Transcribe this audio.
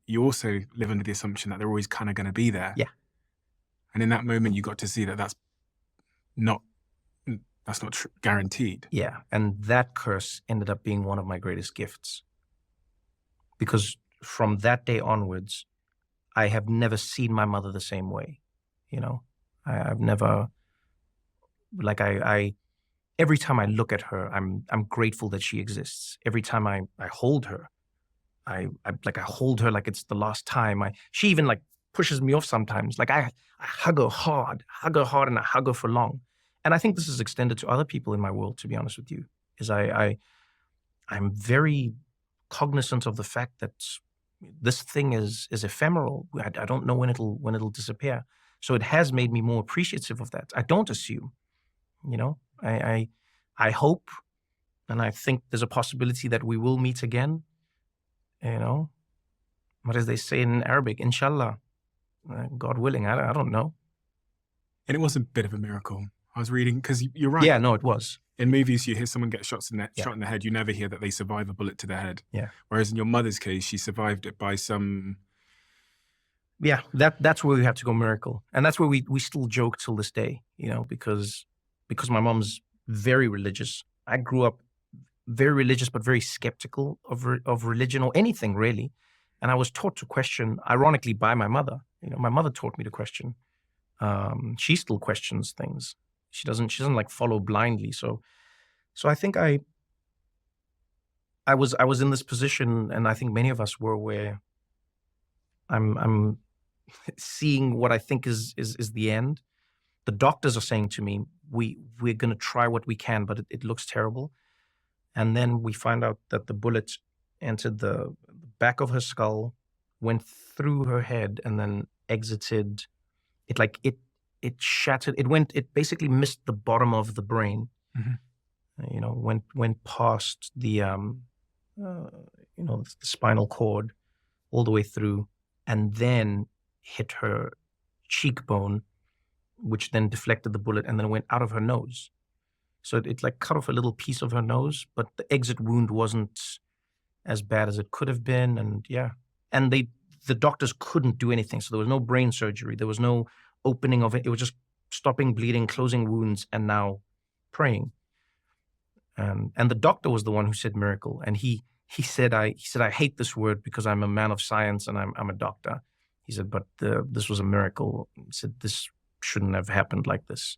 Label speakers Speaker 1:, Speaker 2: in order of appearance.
Speaker 1: you also live under the assumption that they're always kind of going to be there.
Speaker 2: Yeah.
Speaker 1: And in that moment, you got to see that not that's not guaranteed.
Speaker 2: Yeah. And that curse ended up being one of my greatest gifts, because from that day onwards, I have never seen my mother the same way. You know, I've never, like, every time I look at her, I'm grateful that she exists. Every time I hold her, I hold her like it's the last time. She even like pushes me off sometimes. Like I hug her hard, and I hug her for long. And I think this is extended to other people in my world, to be honest with you, is I'm very cognizant of the fact that this thing is ephemeral. I don't know when it'll disappear. So it has made me more appreciative of that. I don't assume, you know, I hope, and I think there's a possibility that we will meet again, you know, but as they say in Arabic, inshallah, God willing, I don't know.
Speaker 1: And it was a bit of a miracle. I was reading, because you're right.
Speaker 2: Yeah, no, it was.
Speaker 1: In movies, you hear someone get shot in
Speaker 2: Yeah.
Speaker 1: the head. You never hear that they survive a bullet to the head.
Speaker 2: Yeah.
Speaker 1: Whereas in your mother's case, she survived it by some.
Speaker 2: Yeah, that's where we have to go miracle. And that's where we still joke till this day, you know, because my mom's very religious. I grew up very religious, but very skeptical of religion or anything really. And I was taught to question, ironically, by my mother. You know, my mother taught me to question. She still questions things. She doesn't like follow blindly. So I think I was in this position, and I think many of us were, where I'm seeing what I think is the end. The doctors are saying to me, we're going to try what we can, but it looks terrible. And then we find out that the bullet entered the back of her skull, went through her head, and then exited. It shattered. It basically missed the bottom of the brain.
Speaker 1: Mm-hmm.
Speaker 2: You know, went past the the spinal cord all the way through, and then hit her cheekbone, which then deflected the bullet and then went out of her nose. So it like cut off a little piece of her nose, but the exit wound wasn't as bad as it could have been. And yeah, and the doctors couldn't do anything. So there was no brain surgery. There was no opening of it. It was just stopping bleeding, closing wounds, and now praying. And the doctor was the one who said miracle. And he said, I hate this word because I'm a man of science and I'm a doctor. He said, but this was a miracle. He said, this shouldn't have happened like this.